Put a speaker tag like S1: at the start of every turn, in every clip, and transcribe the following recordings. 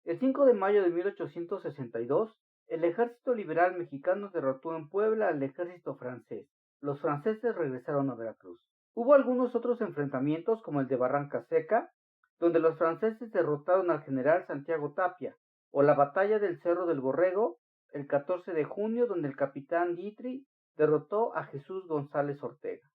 S1: El 5 de mayo de 1862, el ejército liberal mexicano derrotó en Puebla al ejército francés. Los franceses regresaron a Veracruz. Hubo algunos otros enfrentamientos, como el de Barranca Seca, donde los franceses derrotaron al general Santiago Tapia, o la batalla del Cerro del Borrego, el 14 de junio, donde el capitán Guitry derrotó a Jesús González Ortega.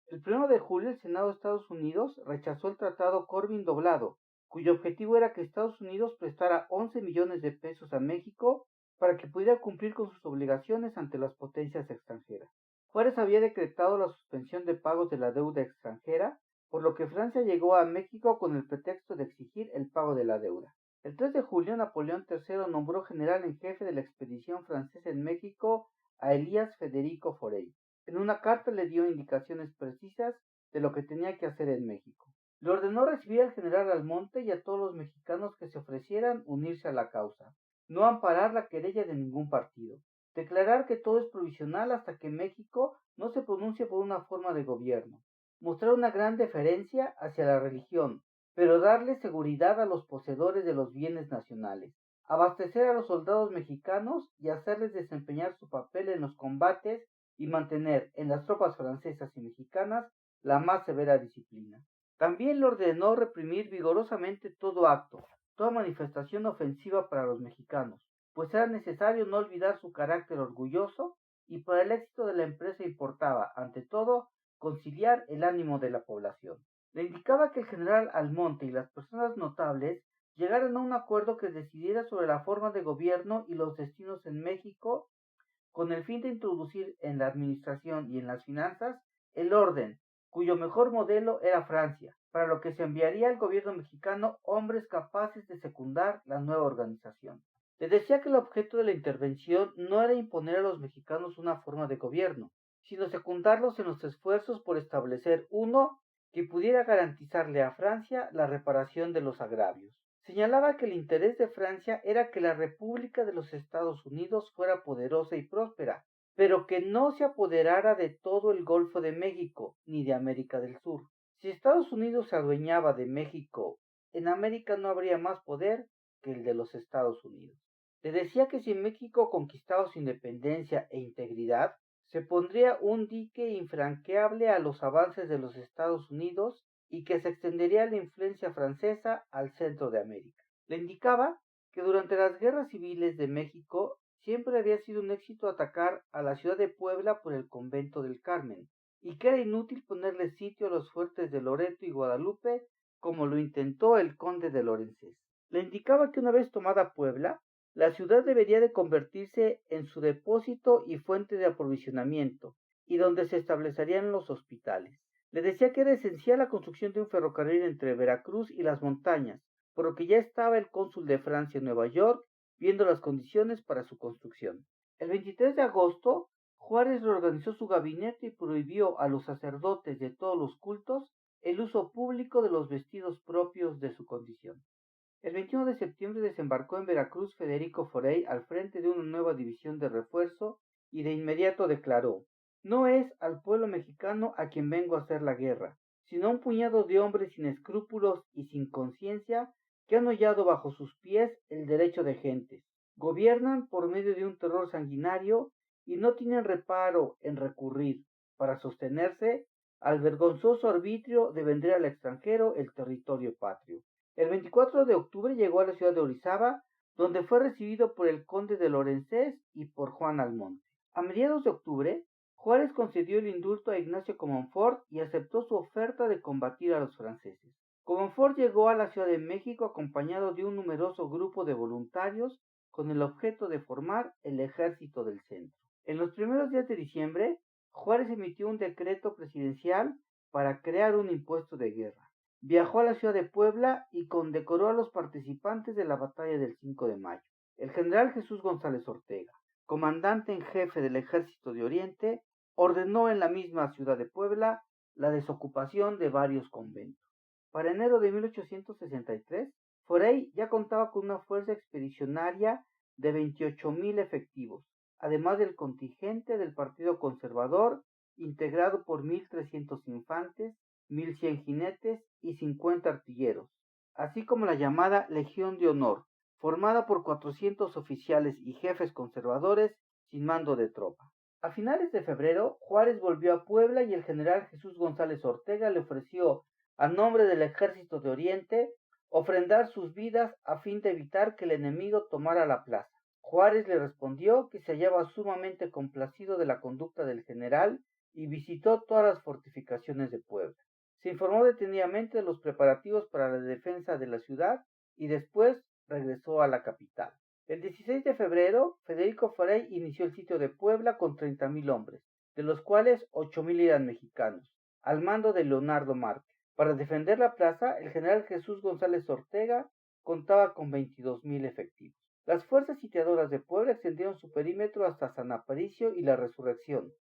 S1: El 1 de julio, el Senado de Estados Unidos rechazó el Tratado Corbin-Doblado, cuyo objetivo era que Estados Unidos prestara 11 millones de pesos a México para que pudiera cumplir con sus obligaciones ante las potencias extranjeras. Juárez había decretado la suspensión de pagos de la deuda extranjera, por lo que Francia llegó a México con el pretexto de exigir el pago de la deuda. El 3 de julio, Napoleón III nombró general en jefe de la expedición francesa en México a Elías Federico Forey. En una carta le dio indicaciones precisas de lo que tenía que hacer en México. Le ordenó recibir al general Almonte y a todos los mexicanos que se ofrecieran unirse a la causa, no amparar la querella de ningún partido, declarar que todo es provisional hasta que México no se pronuncie por una forma de gobierno, mostrar una gran deferencia hacia la religión, pero darle seguridad a los poseedores de los bienes nacionales, abastecer a los soldados mexicanos y hacerles desempeñar su papel en los combates y mantener en las tropas francesas y mexicanas la más severa disciplina. También le ordenó reprimir vigorosamente todo acto, toda manifestación ofensiva para los mexicanos, pues era necesario no olvidar su carácter orgulloso y para el éxito de la empresa importaba, ante todo, conciliar el ánimo de la población. Le indicaba que el general Almonte y las personas notables llegaran a un acuerdo que decidiera sobre la forma de gobierno y los destinos en México con el fin de introducir en la administración y en las finanzas el orden, cuyo mejor modelo era Francia, para lo que se enviaría al gobierno mexicano hombres capaces de secundar la nueva organización. Le decía que el objeto de la intervención no era imponer a los mexicanos una forma de gobierno, sino secundarlos en los esfuerzos por establecer uno que pudiera garantizarle a Francia la reparación de los agravios. Señalaba que el interés de Francia era que la República de los Estados Unidos fuera poderosa y próspera, pero que no se apoderara de todo el Golfo de México ni de América del Sur. Si Estados Unidos se adueñaba de México, en América no habría más poder que el de los Estados Unidos. Le decía que si México conquistaba su independencia e integridad, se pondría un dique infranqueable a los avances de los Estados Unidos y que se extendería la influencia francesa al centro de América. Le indicaba que durante las guerras civiles de México siempre había sido un éxito atacar a la ciudad de Puebla por el convento del Carmen, y que era inútil ponerle sitio a los fuertes de Loreto y Guadalupe como lo intentó el conde de Lorenzés. Le indicaba que una vez tomada Puebla, la ciudad debería de convertirse en su depósito y fuente de aprovisionamiento, y donde se establecerían los hospitales. Le decía que era esencial la construcción de un ferrocarril entre Veracruz y las montañas, por lo que ya estaba el cónsul de Francia en Nueva York viendo las condiciones para su construcción. El 23 de agosto, Juárez reorganizó su gabinete y prohibió a los sacerdotes de todos los cultos el uso público de los vestidos propios de su condición. El 21 de septiembre desembarcó en Veracruz Federico Forey al frente de una nueva división de refuerzo y de inmediato declaró: no es al pueblo mexicano a quien vengo a hacer la guerra, sino a un puñado de hombres sin escrúpulos y sin conciencia que han hollado bajo sus pies el derecho de gentes. Gobiernan por medio de un terror sanguinario y no tienen reparo en recurrir, para sostenerse, al vergonzoso arbitrio de vender al extranjero el territorio patrio. El 24 de octubre llegó a la ciudad de Orizaba, donde fue recibido por el conde de Lorenzés y por Juan Almonte. A mediados de octubre, Juárez concedió el indulto a Ignacio Comonfort y aceptó su oferta de combatir a los franceses. Comonfort llegó a la Ciudad de México acompañado de un numeroso grupo de voluntarios con el objeto de formar el Ejército del Centro. En los primeros días de diciembre, Juárez emitió un decreto presidencial para crear un impuesto de guerra. Viajó a la ciudad de Puebla y condecoró a los participantes de la batalla del 5 de mayo. El general Jesús González Ortega, comandante en jefe del Ejército de Oriente, ordenó en la misma ciudad de Puebla la desocupación de varios conventos. Para enero de 1863, Forey ya contaba con una fuerza expedicionaria de 28,000 efectivos, además del contingente del Partido Conservador, integrado por 1,300 infantes, 1,100 jinetes y 50 artilleros, así como la llamada Legión de Honor, formada por 400 oficiales y jefes conservadores sin mando de tropa. A finales de febrero, Juárez volvió a Puebla y el general Jesús González Ortega le ofreció, a nombre del Ejército de Oriente, ofrendar sus vidas a fin de evitar que el enemigo tomara la plaza. Juárez le respondió que se hallaba sumamente complacido de la conducta del general y visitó todas las fortificaciones de Puebla. Se informó detenidamente de los preparativos para la defensa de la ciudad y después regresó a la capital. El 16 de febrero, Federico Forey inició el sitio de Puebla con 30,000 hombres, de los cuales 8,000 eran mexicanos, al mando de Leonardo Márquez. Para defender la plaza, el general Jesús González Ortega contaba con 22,000 efectivos. Las fuerzas sitiadoras de Puebla extendieron su perímetro hasta San Aparicio y la Resurrección,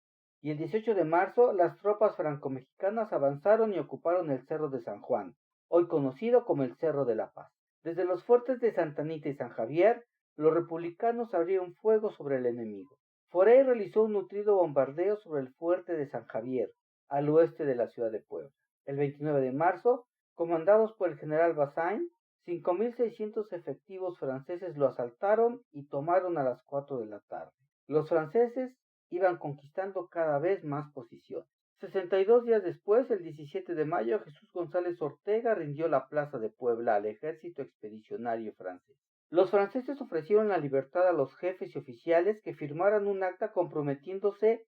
S1: y el 18 de marzo las tropas franco-mexicanas avanzaron y ocuparon el Cerro de San Juan, hoy conocido como el Cerro de la Paz. Desde los fuertes de Santa Anita y San Javier, los republicanos abrieron fuego sobre el enemigo. Forey realizó un nutrido bombardeo sobre el fuerte de San Javier, al oeste de la ciudad de Puebla. El 29 de marzo, comandados por el general Bazaine, 5,600 efectivos franceses lo asaltaron y tomaron a las 4 de la tarde. Los franceses iban conquistando cada vez más posiciones. 62 días después, el 17 de mayo, Jesús González Ortega rindió la plaza de Puebla al ejército expedicionario francés. Los franceses ofrecieron la libertad a los jefes y oficiales que firmaran un acta comprometiéndose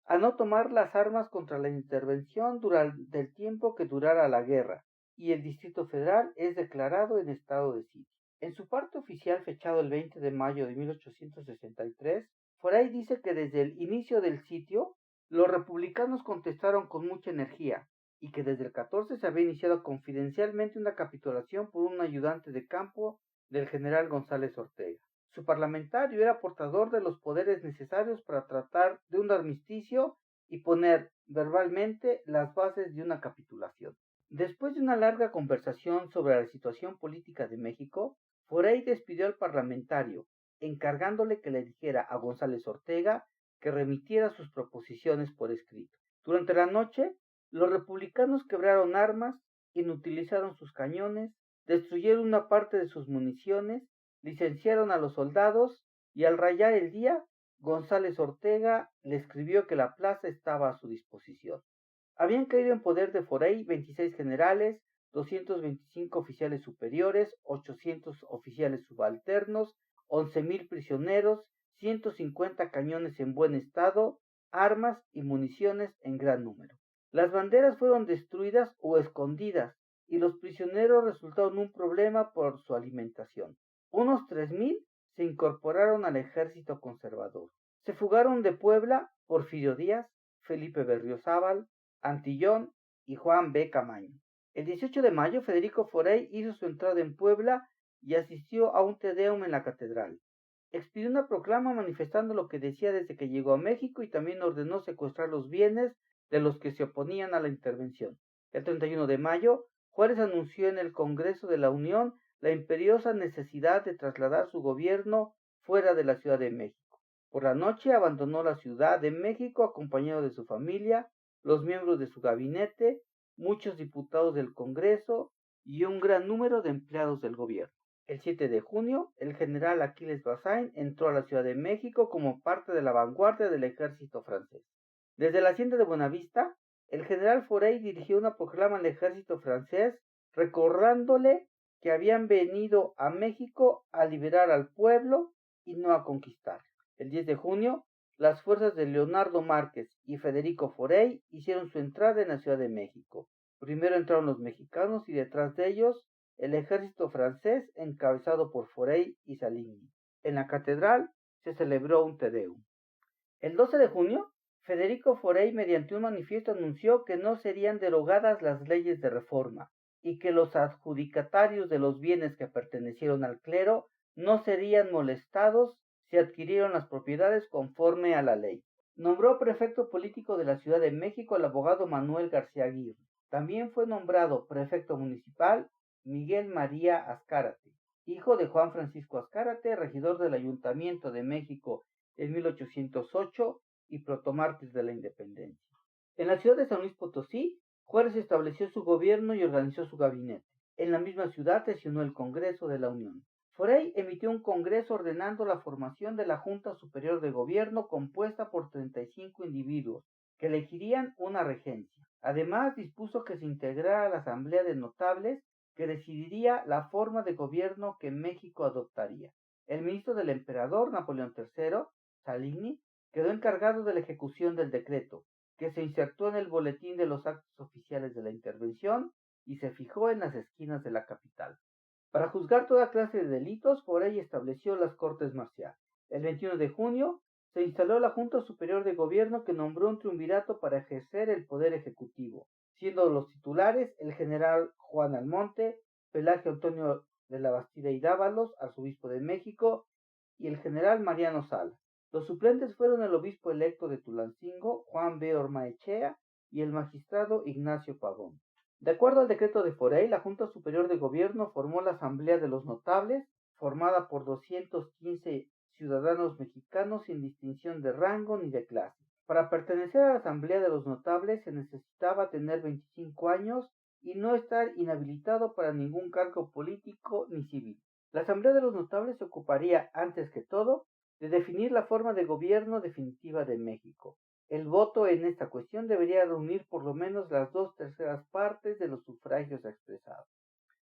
S1: a no tomar las armas contra la intervención durante el tiempo que durara la guerra, y el Distrito Federal es declarado en estado de sitio. En su parte oficial fechado el 20 de mayo de 1863, Forey dice que desde el inicio del sitio, los republicanos contestaron con mucha energía, y que desde el 14 se había iniciado confidencialmente una capitulación por un ayudante de campo del general González Ortega. Su parlamentario era portador de los poderes necesarios para tratar de un armisticio y poner verbalmente las bases de una capitulación. Después de una larga conversación sobre la situación política de México, Forey despidió al parlamentario, encargándole que le dijera a González Ortega que remitiera sus proposiciones por escrito. Durante la noche, los republicanos quebraron armas, inutilizaron sus cañones, destruyeron una parte de sus municiones, licenciaron a los soldados y al rayar el día, González Ortega le escribió que la plaza estaba a su disposición. Habían caído en poder de Forey 26 generales, 225 oficiales superiores, 800 oficiales subalternos, 11,000 prisioneros, 150 cañones en buen estado, armas y municiones en gran número. Las banderas fueron destruidas o escondidas y los prisioneros resultaron un problema por su alimentación. Unos 3,000 se incorporaron al ejército conservador. Se fugaron de Puebla Porfirio Díaz, Felipe Berriozábal, Antillón y Juan B. Camaño. El 18 de mayo, Federico Forey hizo su entrada en Puebla y asistió a un Te Deum en la catedral. Expidió una proclama manifestando lo que decía desde que llegó a México y también ordenó secuestrar los bienes de los que se oponían a la intervención. El 31 de mayo, Juárez anunció en el Congreso de la Unión la imperiosa necesidad de trasladar su gobierno fuera de la Ciudad de México. Por la noche abandonó la Ciudad de México acompañado de su familia, los miembros de su gabinete, muchos diputados del Congreso y un gran número de empleados del gobierno. El 7 de junio, el general Aquiles Bazaine entró a la Ciudad de México como parte de la vanguardia del ejército francés. Desde la hacienda de Buenavista, el general Forey dirigió una proclama al ejército francés recordándole que habían venido a México a liberar al pueblo y no a conquistar. El 10 de junio, las fuerzas de Leonardo Márquez y Federico Forey hicieron su entrada en la Ciudad de México. Primero entraron los mexicanos y detrás de ellos el ejército francés encabezado por Forey y Saligny. En la catedral se celebró un Te Deum. El 12 de junio, Federico Forey mediante un manifiesto anunció que no serían derogadas las leyes de reforma y que los adjudicatarios de los bienes que pertenecieron al clero no serían molestados si adquirieron las propiedades conforme a la ley. Nombró prefecto político de la Ciudad de México al abogado Manuel García Aguirre. También fue nombrado prefecto municipal Miguel María Azcárate, hijo de Juan Francisco Azcárate, regidor del Ayuntamiento de México en 1808 y protomártir de la Independencia. En la ciudad de San Luis Potosí Juárez estableció su gobierno y organizó su gabinete. En la misma ciudad sesionó el Congreso de la Unión. Forey emitió un congreso ordenando la formación de la Junta Superior de Gobierno compuesta por 35 individuos, que elegirían una regencia. Además, dispuso que se integrara la Asamblea de Notables, que decidiría la forma de gobierno que México adoptaría. El ministro del emperador, Napoleón III, Saligny, quedó encargado de la ejecución del decreto, que se insertó en el boletín de los actos oficiales de la intervención y se fijó en las esquinas de la capital. Para juzgar toda clase de delitos, Forey estableció las cortes marciales. El 21 de junio se instaló la Junta Superior de Gobierno, que nombró un triunvirato para ejercer el poder ejecutivo, siendo los titulares el general Juan Almonte, Pelagio Antonio de la Bastida y Dávalos, arzobispo de México, y el general Mariano Salas. Los suplentes fueron el obispo electo de Tulancingo, Juan B. Ormaechea, y el magistrado Ignacio Pavón. De acuerdo al decreto de Forey, la Junta Superior de Gobierno formó la Asamblea de los Notables, formada por 215 ciudadanos mexicanos sin distinción de rango ni de clase. Para pertenecer a la Asamblea de los Notables se necesitaba tener 25 años y no estar inhabilitado para ningún cargo político ni civil. La Asamblea de los Notables se ocuparía, antes que todo, de definir la forma de gobierno definitiva de México. El voto en esta cuestión debería reunir por lo menos las 2/3 partes de los sufragios expresados.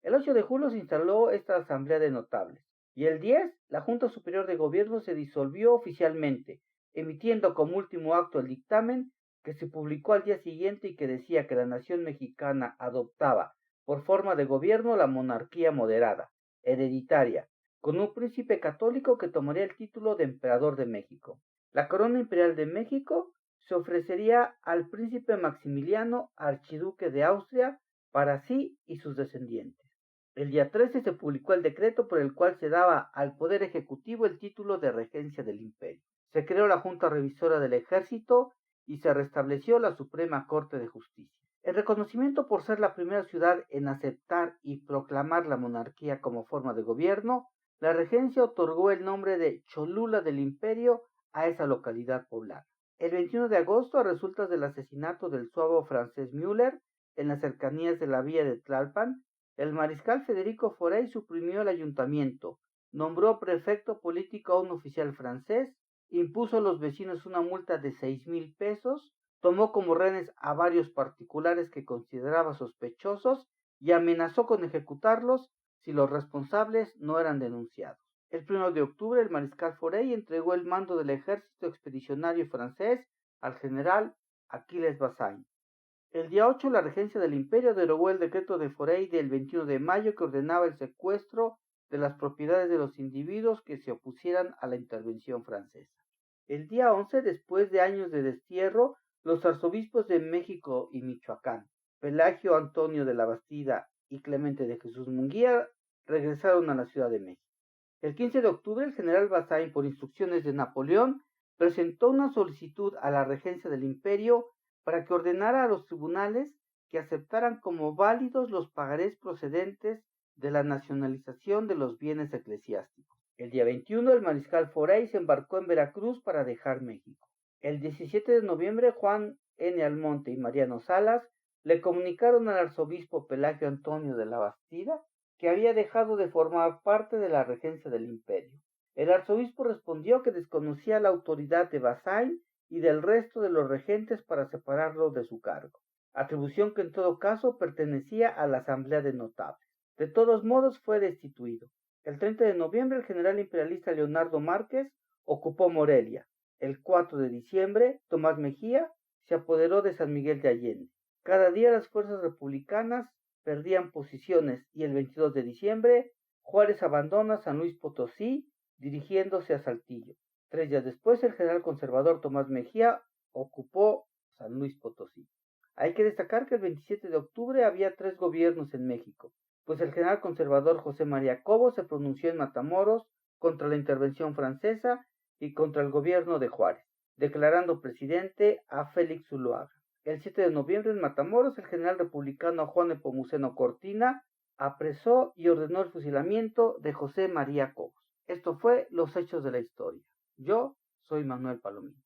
S1: El 8 de julio se instaló esta Asamblea de Notables, y el 10 la Junta Superior de Gobierno se disolvió oficialmente, emitiendo como último acto el dictamen, que se publicó al día siguiente y que decía que la nación mexicana adoptaba por forma de gobierno la monarquía moderada, hereditaria, con un príncipe católico que tomaría el título de emperador de México. La corona imperial de México se ofrecería al príncipe Maximiliano, archiduque de Austria, para sí y sus descendientes. El día 13 se publicó el decreto por el cual se daba al Poder Ejecutivo el título de regencia del imperio. Se creó la Junta Revisora del Ejército y se restableció la Suprema Corte de Justicia. En reconocimiento por ser la primera ciudad en aceptar y proclamar la monarquía como forma de gobierno, la regencia otorgó el nombre de Cholula del Imperio a esa localidad poblada. El 21 de agosto, a resultas del asesinato del suabo francés Müller en las cercanías de la villa de Tlalpan, el mariscal Federico Forey suprimió el ayuntamiento, nombró prefecto político a un oficial francés, impuso a los vecinos una multa de 6,000 pesos, tomó como rehenes a varios particulares que consideraba sospechosos y amenazó con ejecutarlos si los responsables no eran denunciados. El 1 de octubre, el mariscal Forey entregó el mando del ejército expedicionario francés al general Aquiles Bazaine. El día 8, la regencia del imperio derogó el decreto de Forey del 21 de mayo que ordenaba el secuestro de las propiedades de los individuos que se opusieran a la intervención francesa. El día 11, después de años de destierro, los arzobispos de México y Michoacán, Pelagio Antonio de la Bastida y Clemente de Jesús Munguía, regresaron a la Ciudad de México. El 15 de octubre, el general Bazaine, por instrucciones de Napoleón, presentó una solicitud a la regencia del imperio para que ordenara a los tribunales que aceptaran como válidos los pagarés procedentes de la nacionalización de los bienes eclesiásticos. El día 21, el mariscal Forey se embarcó en Veracruz para dejar México. El 17 de noviembre, Juan N. Almonte y Mariano Salas le comunicaron al arzobispo Pelagio Antonio de la Bastida que había dejado de formar parte de la regencia del imperio. El arzobispo respondió que desconocía la autoridad de Bazaine y del resto de los regentes para separarlo de su cargo, atribución que en todo caso pertenecía a la Asamblea de Notables. De todos modos fue destituido. El 30 de noviembre el general imperialista Leonardo Márquez ocupó Morelia. El 4 de diciembre Tomás Mejía se apoderó de San Miguel de Allende. Cada día las fuerzas republicanas perdían posiciones y el 22 de diciembre Juárez abandona San Luis Potosí dirigiéndose a Saltillo. 3 días después el general conservador Tomás Mejía ocupó San Luis Potosí. Hay que destacar que el 27 de octubre había 3 gobiernos en México, pues el general conservador José María Cobo se pronunció en Matamoros contra la intervención francesa y contra el gobierno de Juárez, declarando presidente a Félix Zuloaga. El 7 de noviembre en Matamoros, el general republicano Juan Nepomuceno Cortina apresó y ordenó el fusilamiento de José María Cobos. Esto fue los hechos de la historia. Yo soy Manuel Palomino.